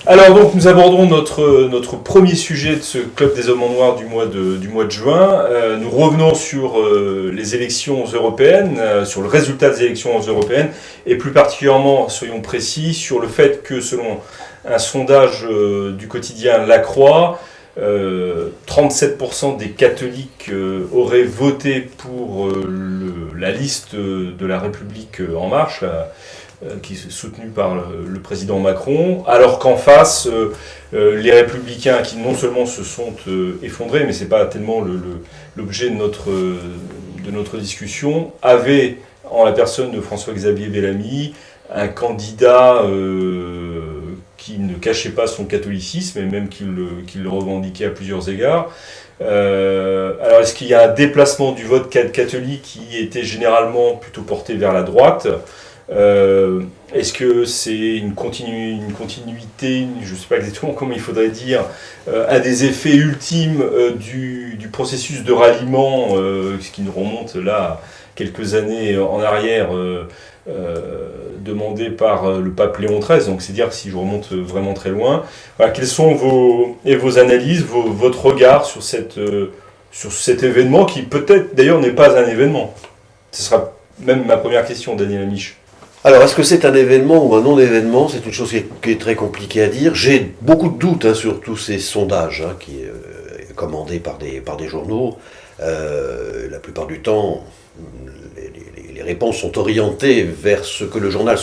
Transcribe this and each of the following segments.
Alors donc nous abordons notre premier sujet de ce Club des Hommes en Noir du mois de juin. Nous revenons sur les élections européennes, sur le résultat des élections européennes, et plus particulièrement, soyons précis, sur le fait que selon un sondage du quotidien La Croix, 37% des catholiques auraient voté pour la liste de la République En Marche, qui est soutenu par le président Macron, alors qu'en face, les républicains qui non seulement se sont effondrés, mais ce n'est pas tellement l'objet de notre discussion, avaient, en la personne de François-Xavier Bellamy, un candidat qui ne cachait pas son catholicisme, et même qu'il le revendiquait à plusieurs égards. Alors est-ce qu'il y a un déplacement du vote catholique qui était généralement plutôt porté vers la droite ? Est-ce que c'est une continuité, je ne sais pas exactement comment il faudrait dire, un des effets ultimes du processus de ralliement, ce qui nous remonte là quelques années en arrière, demandé par le pape Léon XIII, donc c'est dire si je remonte vraiment très loin. Voilà, quelles sont vos analyses, votre regard sur cet événement qui peut-être d'ailleurs n'est pas un événement? Ce sera même ma première question, Daniel Amiche. Alors, est-ce que c'est un événement ou un non-événement? C'est une chose qui est très compliquée à dire. J'ai beaucoup de doutes sur tous ces sondages qui sont commandés par des journaux. La plupart du temps, les réponses sont orientées vers ce que le journal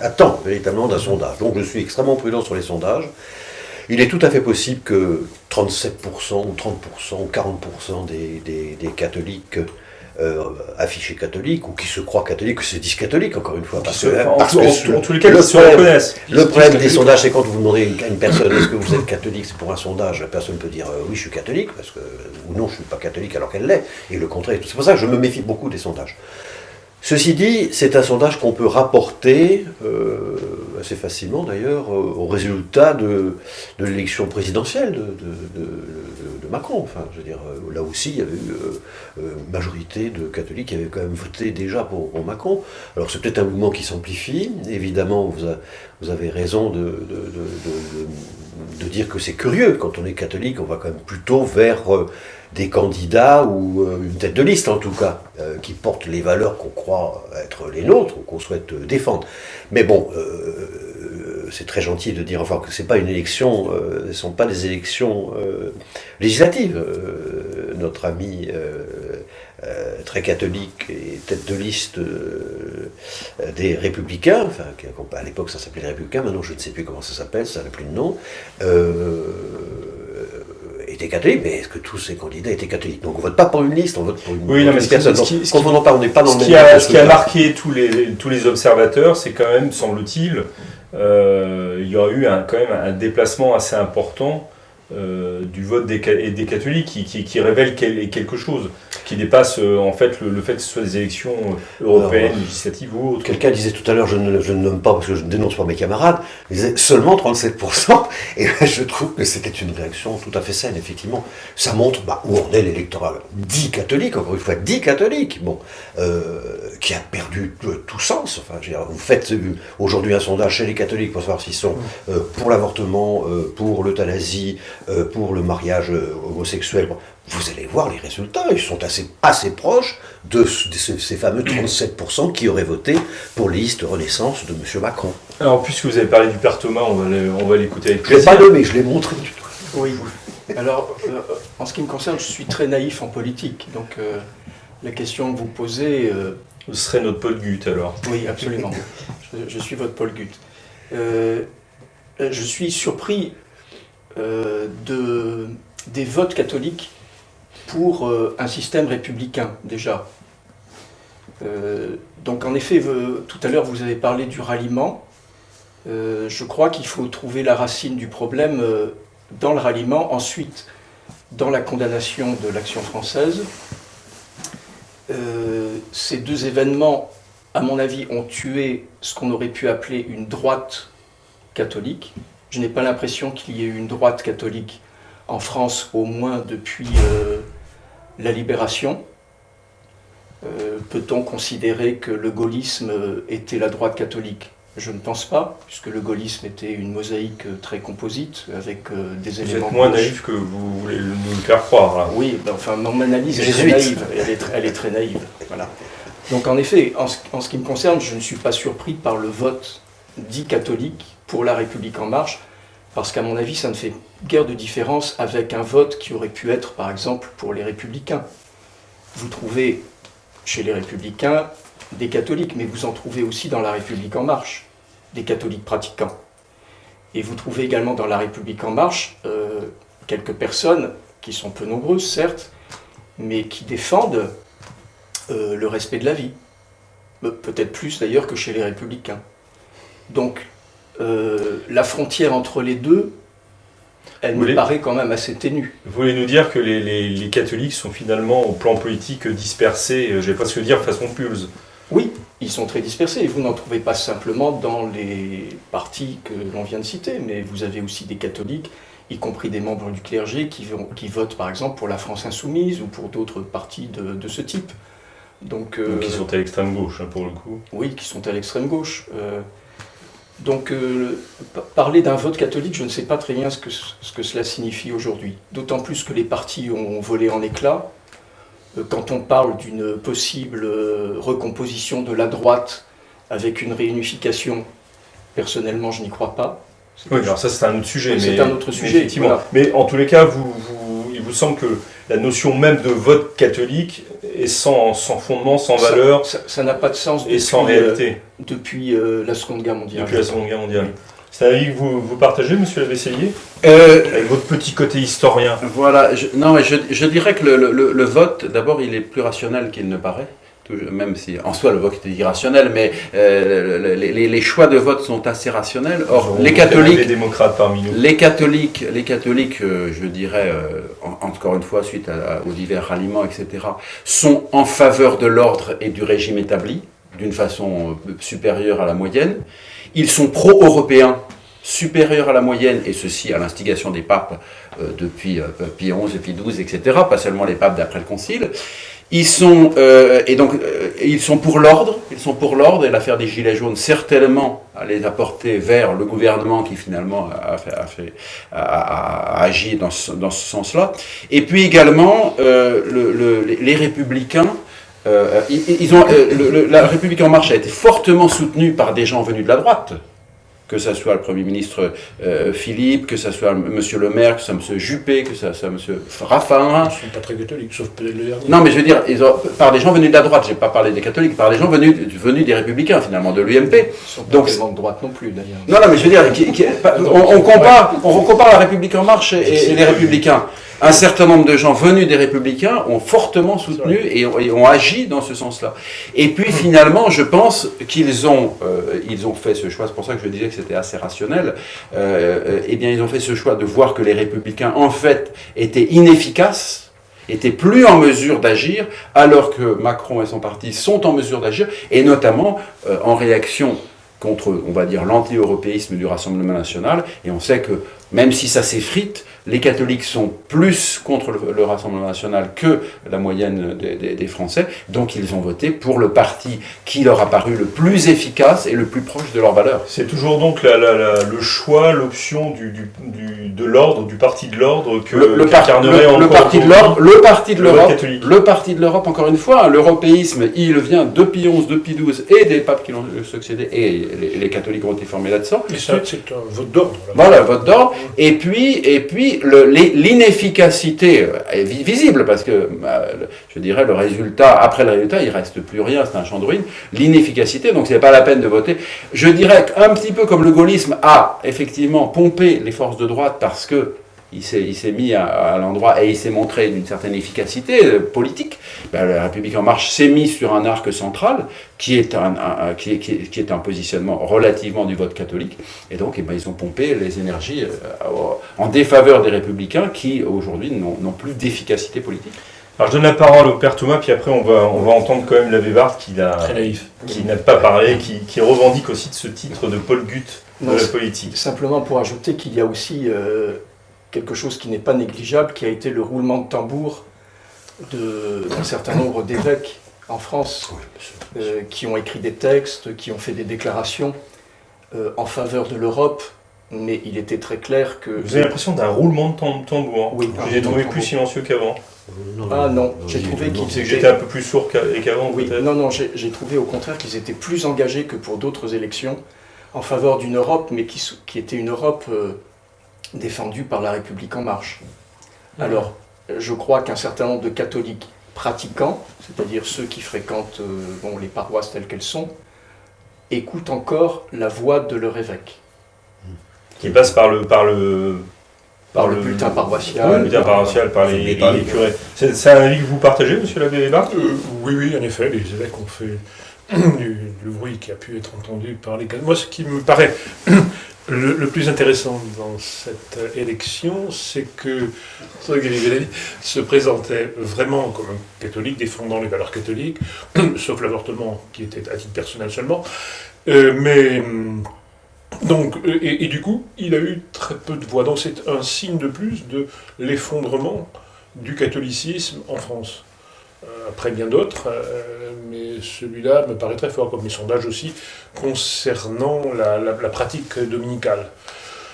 attend véritablement d'un sondage. Donc, je suis extrêmement prudent sur les sondages. Il est tout à fait possible que 37% ou 30% ou 40% des catholiques affichés catholiques ou qui se croient catholiques, que se disent catholiques encore une fois. En tous les cas, ils se reconnaissent. Le problème des sondages, c'est quand vous demandez à une personne est-ce que vous êtes catholique, c'est pour un sondage, la personne peut dire oui je suis catholique, ou non je ne suis pas catholique alors qu'elle l'est, et le contraire. C'est pour ça que je me méfie beaucoup des sondages. Ceci dit, c'est un sondage qu'on peut rapporter assez facilement d'ailleurs au résultat de l'élection présidentielle de Macron. Enfin, je veux dire, là aussi, il y avait eu une majorité de catholiques qui avaient quand même voté déjà pour Macron. Alors c'est peut-être un mouvement qui s'amplifie. Évidemment, vous avez raison de dire que c'est curieux. Quand on est catholique, on va quand même plutôt vers des candidats ou une tête de liste en tout cas, qui portent les valeurs qu'on croit être les nôtres ou qu'on souhaite défendre. Mais bon, c'est très gentil de dire enfin que c'est pas une élection, ce ne sont pas des élections législatives. Notre ami très catholique et tête de liste des Républicains, enfin à l'époque ça s'appelait les Républicains, maintenant je ne sais plus comment ça s'appelle, ça n'a plus de nom. Était catholique, mais est-ce que tous ces candidats étaient catholiques? Donc on vote pas pour une liste, on vote pour une personne. Confondons pas, on n'est pas dans le même. Ce qui a marqué tous les observateurs, c'est quand même, semble-t-il, il y aura eu quand même un déplacement assez important du vote des catholiques qui révèle quelque chose, qui dépasse en fait le fait que ce soit des élections européennes, législatives ou autres. Quelqu'un disait tout à l'heure, je ne nomme pas parce que je ne dénonce pas mes camarades, il disait seulement 37%, et je trouve que c'était une réaction tout à fait saine, effectivement. Ça montre où en est l'électorat dit catholique, encore une fois, dit catholique, qui a perdu tout sens. Enfin, je veux dire, vous faites aujourd'hui un sondage chez les catholiques pour savoir s'ils sont pour l'avortement, pour l'euthanasie, pour le mariage homosexuel. Vous allez voir les résultats, ils sont assez proches de ces fameux 37% qui auraient voté pour les listes Renaissance de M. Macron. Alors, puisque vous avez parlé du Père Thomas, on va l'écouter avec plaisir. Je ne l'ai pas nommé, je l'ai montré du tout. Oui, alors, en ce qui me concerne, je suis très naïf en politique, donc la question que vous posez... Ce serait notre Paul Gut, alors. Oui, absolument. Je suis votre Paul Gut. Je suis surpris des votes catholiques pour un système républicain, déjà. Donc en effet, tout à l'heure vous avez parlé du ralliement. Je crois qu'il faut trouver la racine du problème dans le ralliement, ensuite dans la condamnation de l'Action française. Ces deux événements, à mon avis, ont tué ce qu'on aurait pu appeler une droite catholique. Je n'ai pas l'impression qu'il y ait eu une droite catholique en France, au moins depuis la Libération. Peut-on considérer que le gaullisme était la droite catholique? Je ne pense pas, puisque le gaullisme était une mosaïque très composite, avec des Vous éléments... êtes moins gauche. naïf que vous voulez nous le faire croire, là. Oui, ben, enfin, mon analyse est très Jésuite. naïve. Elle est très naïve. Voilà. Donc, en effet, en ce qui me concerne, je ne suis pas surpris par le vote dit catholique pour La République En Marche, parce qu'à mon avis, ça ne fait guère de différence avec un vote qui aurait pu être, par exemple, pour les Républicains. Vous trouvez chez les Républicains des catholiques, mais vous en trouvez aussi dans La République En Marche, des catholiques pratiquants. Et vous trouvez également dans La République En Marche quelques personnes qui sont peu nombreuses, certes, mais qui défendent le respect de la vie. Peut-être plus d'ailleurs que chez les Républicains. Donc, la frontière entre les deux, elle me paraît quand même assez ténue. Vous voulez nous dire que les catholiques sont finalement, au plan politique, dispersés, je vais pas se dire façon Pulse. Oui, ils sont très dispersés. Et vous n'en trouvez pas simplement dans les partis que l'on vient de citer, mais vous avez aussi des catholiques, y compris des membres du clergé, qui votent par exemple pour la France Insoumise ou pour d'autres partis de ce type. Donc, Qui sont à l'extrême gauche, hein, pour le coup. Oui, qui sont à l'extrême gauche. Parler d'un vote catholique, je ne sais pas très bien ce que cela signifie aujourd'hui. D'autant plus que les partis ont volé en éclats. Quand on parle d'une possible recomposition de la droite avec une réunification, personnellement, je n'y crois pas. Oui, alors ça c'est un autre sujet. Oui, c'est un autre sujet, Effectivement. voilà. Mais en tous les cas, il vous semble que la notion même de vote catholique est sans fondement, sans valeur Ça n'a pas de sens et sans réalité depuis la Seconde Guerre mondiale. depuis la Seconde Guerre mondiale. Oui. C'est un avis que vous partagez, monsieur Lavessellier, Euh, avec votre petit côté historien. Voilà, non, mais je dirais que le vote, d'abord, il est plus rationnel qu'il ne paraît, même si en soi le vote est irrationnel, mais les choix de vote sont assez rationnels. Or, les Des catholiques, démocrates parmi nous. les catholiques, je dirais, encore une fois, suite aux divers ralliements, etc., sont en faveur de l'ordre et du régime établi, d'une façon supérieure à la moyenne. Ils sont pro-européens, supérieurs à la moyenne, et ceci à l'instigation des papes depuis Pie XI, Pie XII, etc., pas seulement les papes d'après le Concile. Ils sont pour l'ordre, et l'affaire des Gilets jaunes certainement à les apporter vers le gouvernement qui finalement a agi dans ce sens-là. Et puis également les républicains. La République En Marche a été fortement soutenue par des gens venus de la droite, que ce soit le Premier ministre Philippe, que ce soit M. Le Maire, que ce soit M. Juppé, que ce soit M. Raffarin. Ils ne sont pas très catholiques, sauf peut-être le dernier. Non, mais je veux dire, par des gens venus de la droite, je n'ai pas parlé des catholiques, par des gens venus des Républicains, finalement, de l'UMP. Ils ne sont pas Donc, tellement de droite non plus, d'ailleurs. non, mais je veux dire, on compare la République En Marche et les Républicains. Un certain nombre de gens venus des Républicains ont fortement soutenu et ont agi dans ce sens-là. Et puis finalement, je pense qu'ils ont fait ce choix, c'est pour ça que je disais que c'était assez rationnel, eh bien ils ont fait ce choix de voir que les Républicains, en fait, étaient inefficaces, étaient plus en mesure d'agir, alors que Macron et son parti sont en mesure d'agir, et notamment en réaction contre, on va dire, l'anti-européisme du Rassemblement national, et on sait que, même si ça s'effrite, les catholiques sont plus contre le Rassemblement national que la moyenne des Français, donc ils ont voté pour le parti qui leur a paru le plus efficace et le plus proche de leurs valeurs. C'est toujours donc le choix, l'option de l'ordre, du parti de l'ordre Le parti de l'Europe, encore une fois, l'européisme, il vient de Pie XI, de Pie XII et des papes qui l'ont succédé, et les catholiques ont été formés là-dedans. Et ça, c'est un vote d'ordre. Là. Voilà, vote d'ordre. Et puis l'inefficacité est visible, parce que, je dirais, après le résultat, il reste plus rien, c'est un champ de ruines. L'inefficacité, donc c'est pas la peine de voter. Je dirais qu'un petit peu comme le gaullisme a effectivement pompé les forces de droite parce que il s'est mis à l'endroit et il s'est montré d'une certaine efficacité politique. La République En Marche s'est mise sur un arc central qui est un positionnement relativement du vote catholique. Et donc ils ont pompé les énergies en défaveur des Républicains qui aujourd'hui n'ont plus d'efficacité politique. Alors je donne la parole au Père Thomas, puis après on va entendre quand même l'abbé Ward qui n'a pas parlé, qui revendique aussi de ce titre de Paul Gut de la politique. Simplement pour ajouter qu'il y a aussi quelque chose qui n'est pas négligeable, qui a été le roulement de tambour d'un certain nombre d'évêques en France, qui ont écrit des textes, qui ont fait des déclarations, en faveur de l'Europe, mais il était très clair que... Vous avez l'impression d'un roulement de tambour. Oui, que j'ai trouvé plus silencieux qu'avant. Ah non, j'ai trouvé C'est qu'ils que j'étais un peu plus sourd qu'avant, Oui, peut-être. non, j'ai trouvé au contraire qu'ils étaient plus engagés que pour d'autres élections en faveur d'une Europe, mais qui était une Europe défendue par la République en marche. Alors, je crois qu'un certain nombre de catholiques pratiquants, c'est-à-dire ceux qui fréquentent les paroisses telles qu'elles sont, écoutent encore la voix de leur évêque. Qui passe par le bulletin paroissial. Par le bulletin paroissial, par les curés. C'est un avis que vous partagez, monsieur l'abbé Hébert? Oui, en effet, les évêques ont fait du bruit qui a pu être entendu par les catholiques. Moi, ce qui me paraît le plus intéressant dans cette élection, c'est que Guéry se présentait vraiment comme un catholique défendant les valeurs catholiques, sauf l'avortement qui était à titre personnel seulement. Donc, et du coup, il a eu très peu de voix. Donc c'est un signe de plus de l'effondrement du catholicisme en France. Après bien d'autres, mais celui-là me paraît très fort, comme les sondages aussi, concernant la pratique dominicale.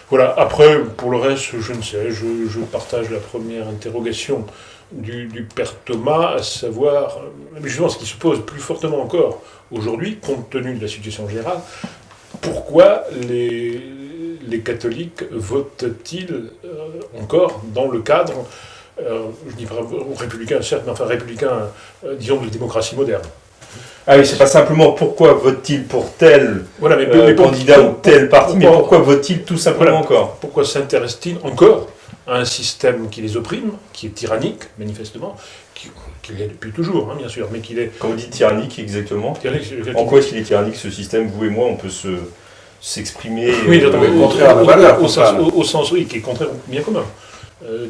Voilà, après, pour le reste, je ne sais, je partage la première interrogation du père Thomas, à savoir, justement, ce qui se pose plus fortement encore aujourd'hui, compte tenu de la situation générale, pourquoi les catholiques votent-ils encore dans le cadre, je dis pas républicain certes, mais enfin républicain, disons, de démocratie moderne. Ah oui, c'est pas simplement pourquoi vote-t-il pour tel candidat ou tel parti, mais pourquoi vote-t-il tout simplement encore? Pourquoi s'intéresse-t-il encore à un système qui les opprime, qui est tyrannique, manifestement, qui l'est depuis toujours, bien sûr, mais qu'il est... Quand vous dites tyrannique, exactement, tyrannique, en quoi est-ce qu'il est tyrannique, ce système? Vous et moi, on peut s'exprimer... Oui, contraire au sens, oui, qui est contraire au bien commun.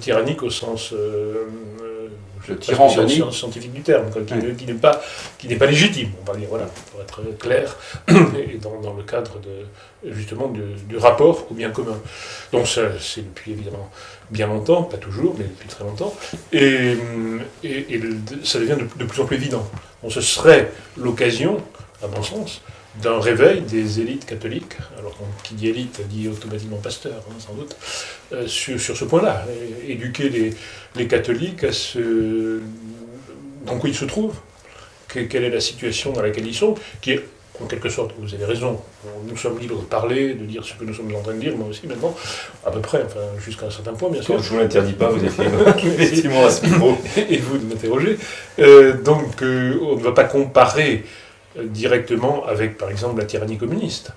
Tyrannique au sens... scientifique du terme, qui n'est pas légitime, on va dire, voilà, pour être clair, et dans le cadre justement du rapport au bien commun. Donc ça, c'est depuis évidemment bien longtemps, pas toujours, mais depuis très longtemps, et ça devient de plus en plus évident. Donc ce serait l'occasion, à mon sens, d'un réveil des élites catholiques, alors qui dit élite dit automatiquement pasteur, sans doute, sur ce point-là, éduquer les catholiques à dans quoi ils se trouvent, quelle est la situation dans laquelle ils sont, qui est, en quelque sorte, vous avez raison, nous sommes libres de parler, de dire ce que nous sommes en train de dire, moi aussi maintenant, à peu près, enfin jusqu'à un certain point, bien sûr. Je ne vous l'interdis pas, vous êtes effectivement à ce niveau. Et vous de m'interroger. Donc on ne va pas comparer directement avec, par exemple, la tyrannie communiste.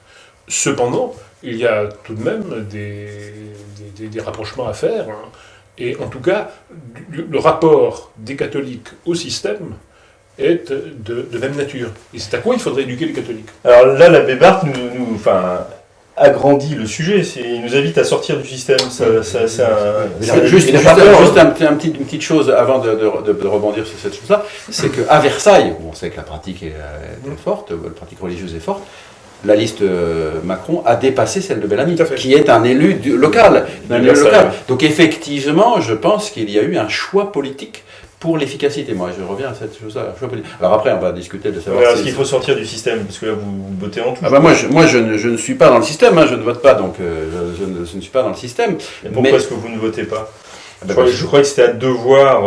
Cependant, il y a tout de même des rapprochements à faire, et en tout cas, le rapport des catholiques au système est de même nature. Et c'est à quoi il faudrait éduquer les catholiques. Alors là, l'abbé Barthes nous agrandit le sujet, il nous invite à sortir du système. Juste une petite chose avant de rebondir sur cette chose-là, c'est qu'à Versailles, où on sait que la pratique est forte, la pratique religieuse est forte, la liste Macron a dépassé celle de Bellamy, qui est un élu local. Donc effectivement, je pense qu'il y a eu un choix politique pour l'efficacité. Moi, je reviens à cette chose-là. Alors après, on va discuter de savoir... Est-ce qu'il faut sortir du système? Parce que là, vous votez en tout. Moi, je ne suis pas dans le système, je ne vote pas, donc je ne suis pas dans le système. Et pourquoi est-ce que vous ne votez pas? Je crois que c'était un devoir...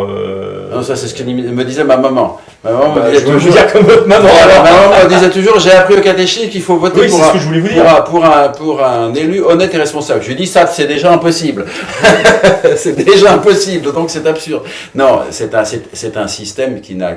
Non, ça c'est ce que me disait ma maman. Ma maman me disait toujours... dire comme votre maman. Ma maman me disait toujours, j'ai appris au catéchisme qu'il faut voter pour un élu honnête et responsable. Je lui dis, ça c'est déjà impossible. C'est déjà impossible, donc c'est absurde. Non, c'est un système qui n'a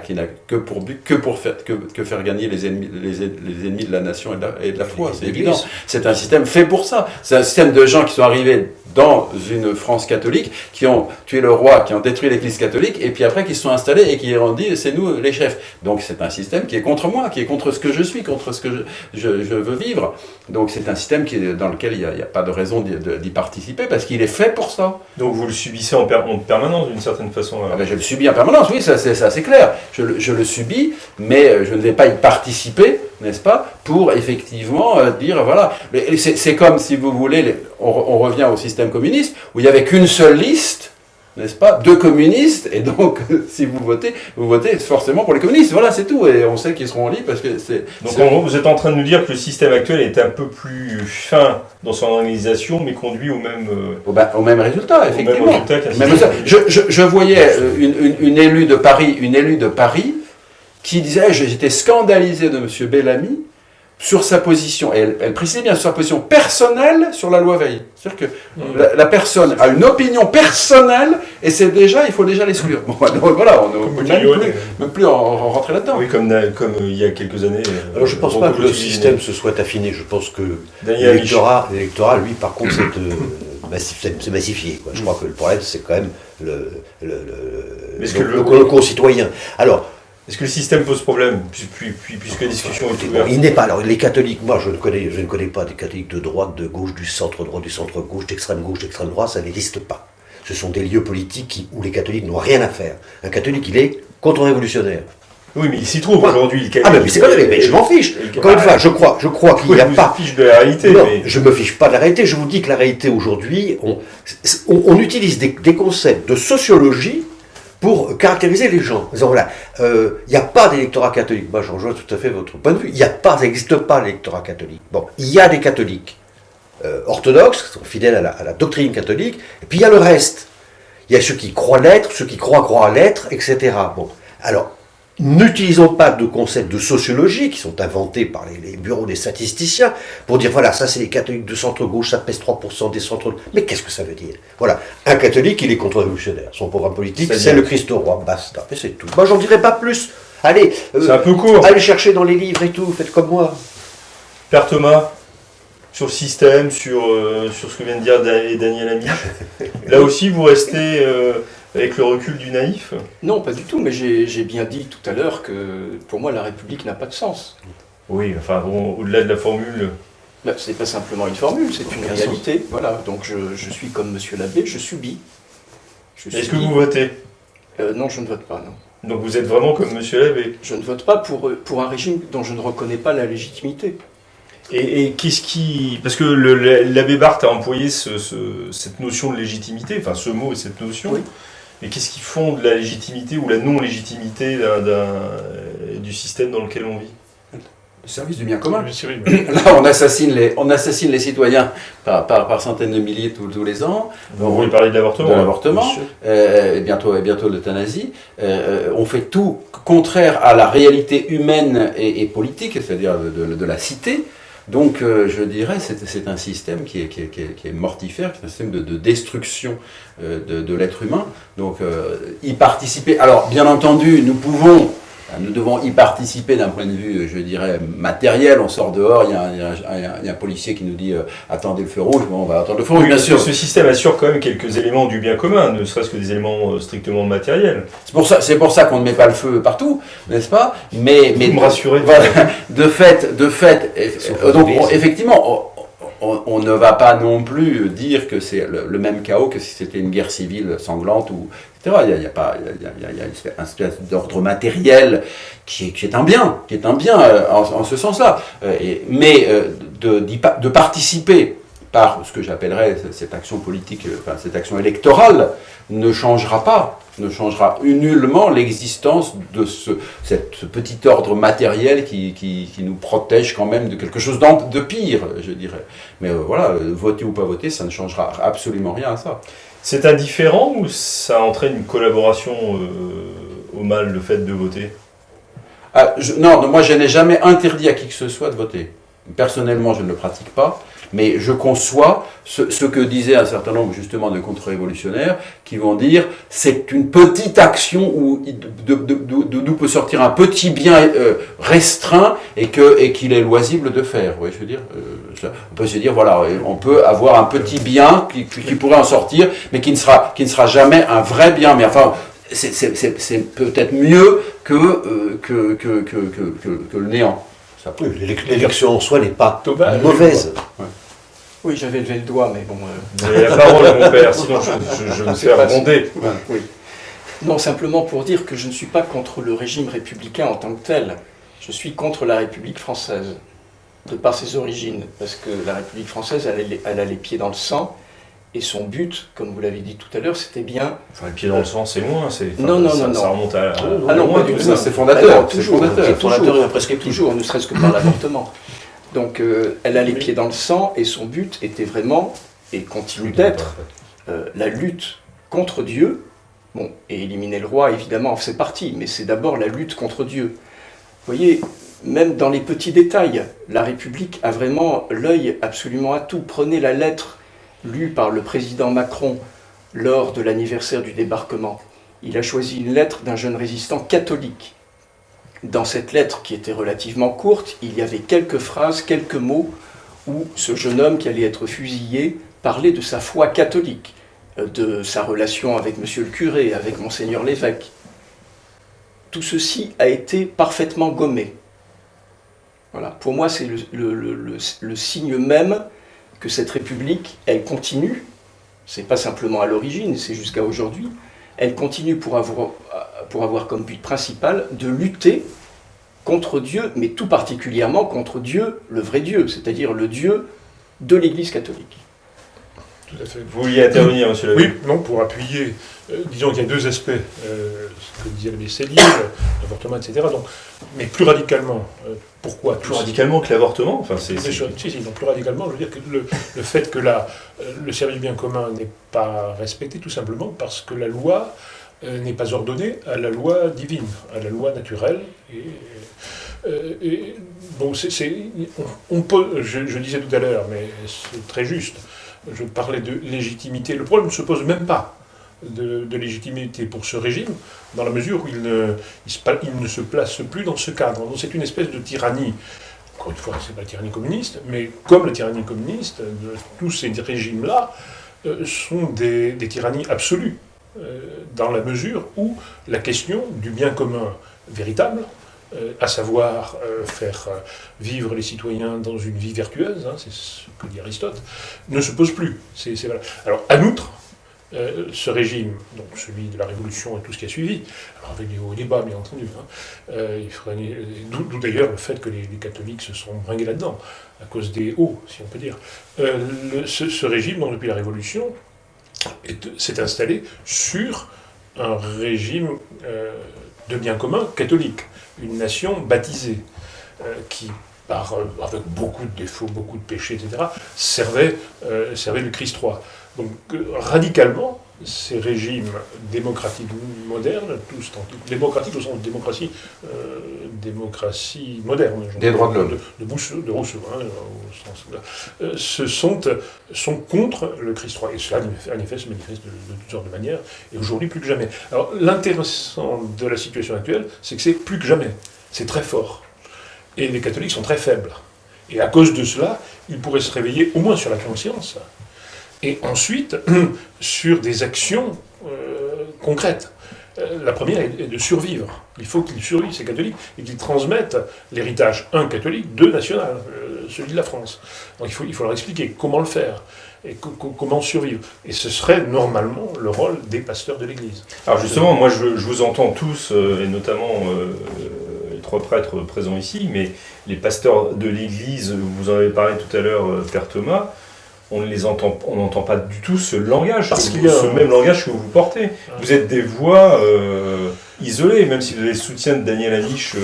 que pour but que faire gagner les ennemis de la nation et de la foi, c'est évident. C'est un système fait pour ça. C'est un système de gens qui sont arrivés dans une France catholique, qui ont tué le roi, qui ont détruit l'église catholique, et puis après qui se sont installés et qui ont dit c'est nous les chefs. Donc c'est un système qui est contre moi, qui est contre ce que je suis, contre ce que je veux vivre. Donc c'est un système dans lequel il n'y a pas de raison d'y participer, parce qu'il est fait pour ça. Donc vous le subissez en permanence d'une certaine façon. Je le subis en permanence, oui, ça c'est clair. Je le subis, mais je ne vais pas y participer, n'est-ce pas, pour effectivement dire, voilà. C'est comme, si vous voulez, on revient au système communiste, où il n'y avait qu'une seule liste n'est-ce pas, de communistes, et donc si vous votez forcément pour les communistes, voilà, c'est tout, et on sait qu'ils seront libres parce que c'est... Donc en gros, vous êtes en train de nous dire que le système actuel est un peu plus fin dans son organisation, mais conduit au même, Au même résultat, effectivement. résultat qu'un Même système. ça. Je voyais une élue de Paris qui disait, j'étais scandalisé de M. Bellamy sur sa position, et elle précisait bien sur sa position personnelle sur la loi Veil. C'est-à-dire que la personne a une opinion personnelle, et il faut déjà l'exclure. Bon, donc voilà, on ne peut même plus en rentrer là-dedans. Oui, comme il y a quelques années. Alors je ne pense pas que le système se soit affiné. Je pense que Daniel l'électorat, lui, par contre, c'est massifié, quoi. Je crois que le problème, c'est quand même le concitoyen. Alors, est-ce que le système pose problème, puisque la discussion est ouverte? il n'est pas. Alors, les catholiques, moi, je ne connais pas des catholiques de droite, de gauche, du centre droit, du centre gauche, d'extrême droite, ça n'existe pas. Ce sont des lieux politiques où les catholiques n'ont rien à faire. Un catholique, il est contre-révolutionnaire. Oui, mais il s'y trouve aujourd'hui. Ah, mais c'est pas vrai, mais je m'en fiche. Encore une fois, je crois qu'il n'y a pas. Je me fiche de la réalité. Non, mais... je me fiche pas de la réalité. Je vous dis que la réalité aujourd'hui, on utilise des concepts de sociologie pour caractériser les gens. En disant, voilà, il n'y a pas d'électorat catholique. Moi, je rejoins tout à fait votre point de vue. Ça n'existe pas l'électorat catholique. Bon, il y a des catholiques orthodoxes, qui sont fidèles à la doctrine catholique, et puis il y a le reste. Il y a ceux qui croient l'être, ceux qui croient l'être, etc. Bon, alors, n'utilisons pas de concepts de sociologie qui sont inventés par les bureaux des statisticiens pour dire, voilà, ça c'est les catholiques de centre-gauche, ça pèse 3% des centres... Mais qu'est-ce que ça veut dire? Voilà, un catholique, il est contre-révolutionnaire. Son programme politique, c'est le Christ au roi, basta. Et c'est tout. Moi, j'en dirai pas plus. Allez, c'est un peu court. Allez chercher dans les livres et tout, faites comme moi. Père Thomas, sur le système, sur ce que vient de dire Daniel Amiche, là aussi, vous restez... avec le recul du naïf? Non, pas du tout, mais j'ai bien dit tout à l'heure que pour moi la République n'a pas de sens. Oui, enfin, au-delà de la formule... Ben, ce n'est pas simplement une formule, c'est une réalité. Voilà, donc je suis comme Monsieur l'abbé, je subis. Est-ce que vous votez? Non, je ne vote pas, non. Donc vous êtes vraiment comme Monsieur l'abbé? Je ne vote pas pour un régime dont je ne reconnais pas la légitimité. Et qu'est-ce qui... Parce que l'abbé Barthes a employé cette notion de légitimité, enfin ce mot et cette notion... Oui. Mais qu'est-ce qui fonde la légitimité ou la non-légitimité du système dans lequel on vit? Le service du bien commun. Oui. Là, on assassine les citoyens par centaines de milliers tous les ans. Vous voulez parler de l'avortement? De l'avortement, et bientôt l'euthanasie. On fait tout contraire à la réalité humaine et politique, c'est-à-dire de la cité. Donc, je dirais, c'est un système qui est mortifère, qui est un système de destruction de l'être humain. Donc, y participer. Alors, bien entendu, nous devons y participer d'un point de vue, je dirais, matériel. On sort dehors, il y a un policier qui nous dit attendez le feu rouge. Bon, on va attendre le feu rouge, Oui, bien sûr. Ce système assure quand même quelques éléments du bien commun, ne serait-ce que des éléments strictement matériels. C'est pour ça qu'on ne met pas le feu partout, n'est-ce pas? Mais Vous me rassurez. Voilà, de fait, donc effectivement, on ne va pas non plus dire que c'est le même chaos que si c'était une guerre civile sanglante ou etc. Il y a une espèce d'ordre matériel qui est un bien, en ce sens-là. Mais de participer par ce que j'appellerais cette action politique, enfin cette action électorale, ne changera nullement l'existence de ce petit ordre matériel qui nous protège quand même de quelque chose de pire, je dirais. Mais voilà, voter ou pas voter, ça ne changera absolument rien à ça. C'est indifférent ou ça entraîne une collaboration au mal, le fait de voter? Non, moi je n'ai jamais interdit à qui que ce soit de voter. Personnellement, je ne le pratique pas. Mais je conçois ce que disaient un certain nombre justement de contre-révolutionnaires qui vont dire c'est une petite action où d'où peut sortir un petit bien restreint et qu'il est loisible de faire. Oui, je veux dire, on peut se dire voilà, on peut avoir un petit bien qui pourrait en sortir, mais qui ne sera jamais un vrai bien. Mais enfin, c'est peut-être mieux que le néant. L'élection en soi n'est pas Thomas, mauvaise. Oui, j'avais levé le doigt, mais bon... Vous avez la parole, mon père, sinon je me fais abonder. Oui. Non, simplement pour dire que je ne suis pas contre le régime républicain en tant que tel. Je suis contre la République française, de par ses origines, parce que la République française, elle a les pieds dans le sang, Et son but, comme vous l'avez dit tout à l'heure, c'était bien... Enfin, le pied dans le sang, c'est loin. Non. Ça remonte à non, loin, pas du tout tout. ça. C'est fondateur. Alors, c'est toujours, fondateur. c'est fondateur, toujours. presque toujours, ne serait-ce que par l'avortement. Donc, elle a les pieds dans le sang, et son but était vraiment, et continue d'être, la lutte contre Dieu. Bon, et éliminer le roi, évidemment, en fait partie, mais c'est d'abord la lutte contre Dieu. Vous voyez, même dans les petits détails, la République a vraiment l'œil absolument à tout. Prenez la lettre lue par le président Macron lors de l'anniversaire du débarquement. Il a choisi une lettre d'un jeune résistant catholique. Dans cette lettre, qui était relativement courte, il y avait quelques phrases, quelques mots, où ce jeune homme qui allait être fusillé parlait de sa foi catholique, de sa relation avec monsieur le curé, avec monseigneur l'évêque. Tout ceci a été parfaitement gommé. Voilà. Pour moi, c'est le signe même que cette République, elle continue, c'est pas simplement à l'origine, c'est jusqu'à aujourd'hui, elle continue pour avoir comme but principal de lutter contre Dieu, mais tout particulièrement contre Dieu, le vrai Dieu, c'est-à-dire le Dieu de l'Église catholique. Tout à fait. Vous vouliez intervenir, monsieur Labbé? Oui, non, pour appuyer, disons qu'il y a deux aspects, ce que disait l'abbé Céline, l'avortement, etc. Donc, mais plus radicalement, pourquoi Plus radicalement que l'avortement, enfin, Si, donc plus radicalement, je veux dire que le fait que le service du bien commun n'est pas respecté, tout simplement parce que la loi n'est pas ordonnée à la loi divine, à la loi naturelle. Et bon, je disais tout à l'heure, mais c'est très juste, je parlais de légitimité. Le problème ne se pose même pas de légitimité pour ce régime, dans la mesure où il ne se place plus dans ce cadre. Donc c'est une espèce de tyrannie. Encore une fois, ce n'est pas la tyrannie communiste, mais comme la tyrannie communiste, tous ces régimes-là sont des tyrannies absolues, dans la mesure où la question du bien commun véritable, à savoir faire vivre les citoyens dans une vie vertueuse, c'est ce que dit Aristote, ne se pose plus. Voilà. Alors, en outre, ce régime, donc celui de la Révolution et tout ce qui a suivi, alors avec des hauts et des bas, bien entendu, d'où d'ailleurs le fait que les catholiques se sont bringués là-dedans, à cause des hauts, si on peut dire. Ce régime, donc, depuis la Révolution, s'est installé sur un régime de bien commun catholique, une nation baptisée, qui, avec beaucoup de défauts, beaucoup de péchés, etc., servait le Christ roi. Donc, radicalement, ces régimes démocratiques modernes, tous démocratiques au sens de démocratie moderne, des droits de l'homme, de Rousseau, au sens sont contre le Christ roi. Et cela, en effet, se manifeste de toutes sortes de manières, et aujourd'hui plus que jamais. Alors, l'intéressant de la situation actuelle, c'est que c'est plus que jamais. C'est très fort. Et les catholiques sont très faibles. Et à cause de cela, ils pourraient se réveiller au moins sur la conscience, et ensuite sur des actions concrètes. La première est de survivre. Il faut qu'ils survivent, ces catholiques, et qu'ils transmettent l'héritage, catholique, national, celui de la France. Donc il faut leur expliquer comment le faire, et comment survivre. Et ce serait normalement le rôle des pasteurs de l'Église. Alors justement, moi je vous entends tous, et notamment les trois prêtres présents ici, mais les pasteurs de l'Église, vous en avez parlé tout à l'heure, Père Thomas, on n'entend pas du tout ce langage, ce même langage que vous portez. Vous êtes des voix isolées, même si vous avez le soutien de Daniel Amiche,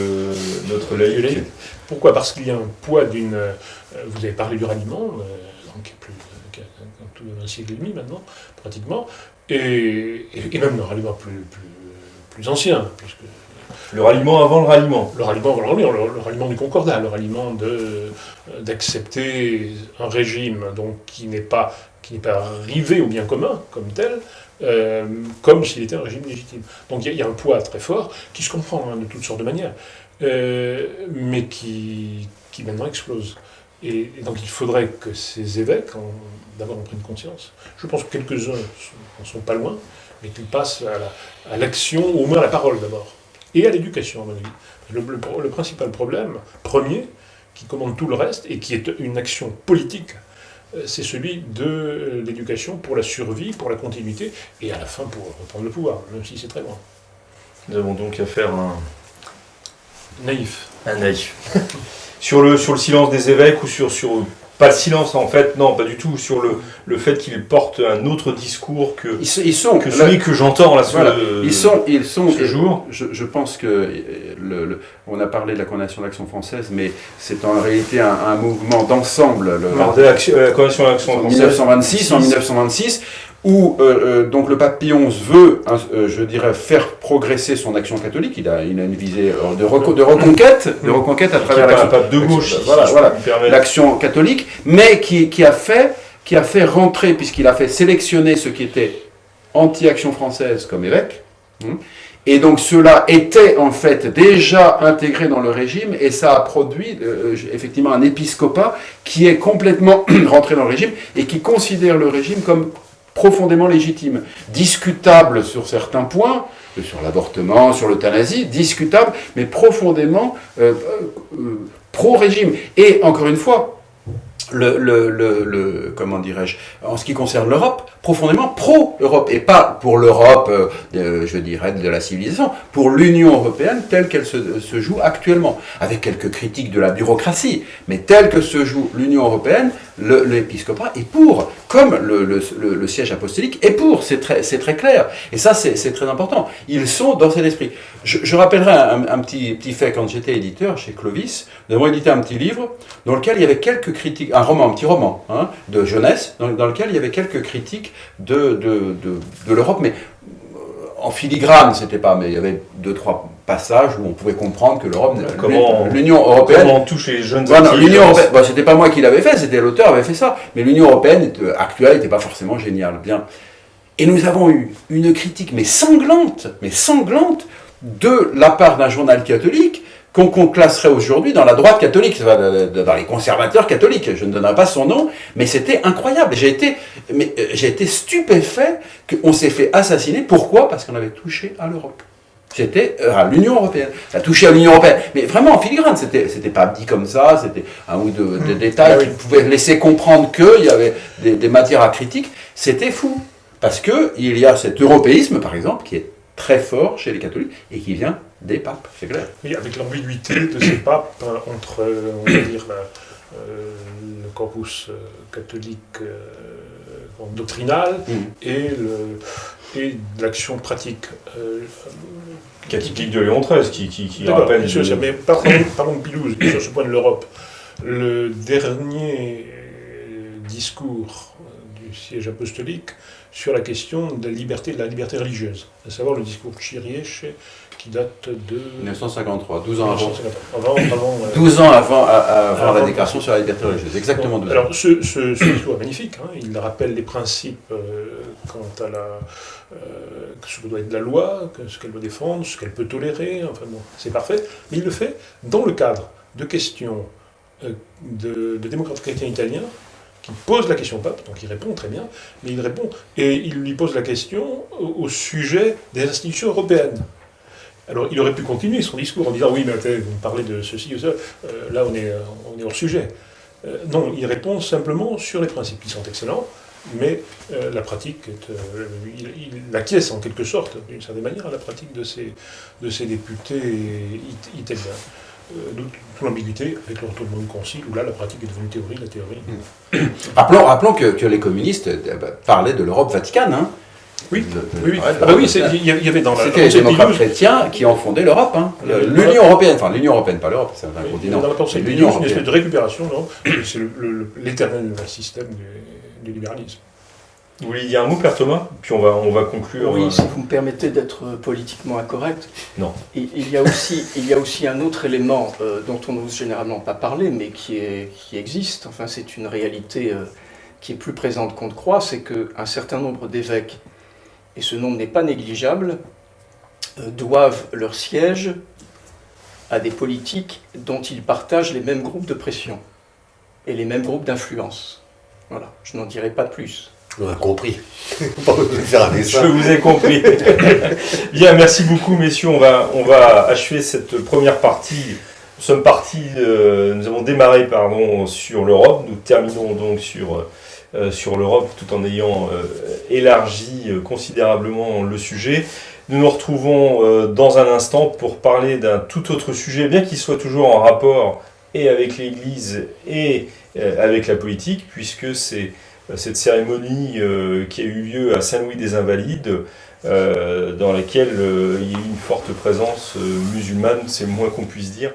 notre laïc. Pourquoi ? Parce qu'il y a un poids d'une... vous avez parlé du ralliement, qui a tout un siècle et demi maintenant, pratiquement, et même le ralliement plus ancien, puisque... Le ralliement avant le ralliement. Le ralliement du Concordat, le ralliement d'accepter un régime donc, qui n'est pas arrivé au bien commun comme tel, comme s'il était un régime légitime. Donc il y a un poids très fort qui se comprend de toutes sortes de manières, mais qui maintenant explose. Et donc il faudrait que ces évêques d'abord en prennent conscience. Je pense que quelques-uns n'en sont pas loin, mais qu'ils passent à l'action, au moins à la parole d'abord. Et à l'éducation, à mon avis. Le principal problème, premier, qui commande tout le reste, et qui est une action politique, c'est celui de l'éducation pour la survie, pour la continuité, et à la fin pour reprendre le pouvoir, même si c'est très loin. Nous avons donc affaire à un naïf. Un naïf. Sur le silence des évêques ou sur pas le silence en fait, non, pas du tout, sur le fait qu'ils portent un autre discours que celui que j'entends là voilà, ils sont ce jour. Je pense que on a parlé de la Condamnation d'action française, mais c'est en réalité un mouvement d'ensemble. La Convention d'action française En 1926, où donc le pape Pie XI veut, je dirais, faire progresser son action catholique. Il a une visée de reconquête à travers l'action. Un pape de gauche, l'action catholique, mais qui a fait rentrer, puisqu'il a fait sélectionner ceux qui étaient anti-action française comme évêques. Et donc cela était en fait déjà intégré dans le régime, et ça a produit effectivement un épiscopat qui est complètement rentré dans le régime et qui considère le régime comme profondément légitime, discutable sur certains points, sur l'avortement, sur l'euthanasie, discutable, mais profondément pro-régime. Et encore une fois, comment dirais-je, en ce qui concerne l'Europe, profondément pro-Europe, et pas pour l'Europe, je dirais, de la civilisation, pour l'Union européenne telle qu'elle se joue actuellement, avec quelques critiques de la bureaucratie, mais telle que se joue l'Union européenne, l'épiscopat est pour, comme le siège apostolique est pour, c'est très clair, et ça c'est très important, ils sont dans cet esprit. Je rappellerai un petit fait. Quand j'étais éditeur chez Clovis, nous avons édité un petit livre dans lequel il y avait quelques critiques, un petit roman de jeunesse, dans lequel il y avait quelques critiques de l'Europe, mais en filigrane, c'était pas, mais il y avait 2-3 passages où on pouvait comprendre que l'Europe, l'Union européenne, comment on touche les jeunes. L'Union européenne, c'était pas moi qui l'avais fait, c'était l'auteur avait fait ça, mais l'Union européenne actuelle n'était pas forcément géniale. Bien. Et nous avons eu une critique, mais sanglante, de la part d'un journal catholique qu'on classerait aujourd'hui dans la droite catholique, dans les conservateurs catholiques. Je ne donnerai pas son nom, mais c'était incroyable. J'ai été stupéfait qu'on s'est fait assassiner. Pourquoi ? Parce qu'on avait touché à l'Europe. C'était à l'Union européenne. Ça a touché à l'Union européenne. Mais vraiment en filigrane, c'était pas dit comme ça, c'était un ou deux détails qui pouvaient laisser comprendre qu'il y avait des matières à critique. C'était fou. Parce qu'il y a cet européisme, par exemple, qui est très fort chez les catholiques et qui vient des papes, c'est clair. Oui, avec l'ambiguïté de ces papes entre, on va dire, le corpus catholique doctrinal et l'action pratique. Catholique de Léon XIII, qui rappelle... Mais parlons de Pie XII, sur ce point de l'Europe. Le dernier discours du siège apostolique sur la question de la liberté religieuse, à savoir le discours Kyriache qui date de 1953, 12 ans avant. 12 ans avant la déclaration sur la liberté religieuse, exactement 12 ans. Alors ce discours est magnifique, il rappelle les principes quant à ce que doit être la loi, ce qu'elle doit défendre, ce qu'elle peut tolérer, enfin bon, c'est parfait, mais il le fait dans le cadre de questions de démocrates chrétiens italiens qui pose la question au pape, donc il répond très bien, mais il répond, et il lui pose la question au sujet des institutions européennes. Alors il aurait pu continuer son discours en disant « Oui, mais vous me parlez de ceci ou ça, là on est hors sujet ». Non, il répond simplement sur les principes, qui sont excellents, mais la pratique, il acquiesce en quelque sorte, d'une certaine manière, à la pratique de ces députés italiens. D'où l'ambiguïté avec le retournement du concile, où là la pratique est devenue théorie, la théorie. Rappelons que les communistes parlaient de l'Europe vaticane. Oui. Il y avait dans la... C'était les démocrates chrétiens qui ont fondé l'Europe. L'Union européenne, pas l'Europe, c'est un continent. Dans la pensée de une espèce de récupération, c'est l'éternel système du libéralisme. Vous voulez dire un mot, Père Thomas ? Puis on va conclure. Oui, si vous me permettez d'être politiquement incorrect. Non. Il y a aussi un autre élément dont on n'ose généralement pas parler, mais qui existe. Enfin, c'est une réalité qui est plus présente qu'on ne croit. C'est qu'un certain nombre d'évêques, et ce nombre n'est pas négligeable, doivent leur siège à des politiques dont ils partagent les mêmes groupes de pression et les mêmes groupes d'influence. Voilà, je n'en dirai pas plus. On a compris. Je vous ai compris. Bien, merci beaucoup, messieurs. On va achever cette première partie. Nous avons démarré sur l'Europe. Nous terminons donc sur l'Europe, tout en ayant élargi considérablement le sujet. Nous nous retrouvons dans un instant pour parler d'un tout autre sujet, bien qu'il soit toujours en rapport et avec l'Église et avec la politique, puisque c'est cette cérémonie qui a eu lieu à Saint-Louis des Invalides, dans laquelle il y a eu une forte présence musulmane, c'est le moins qu'on puisse dire.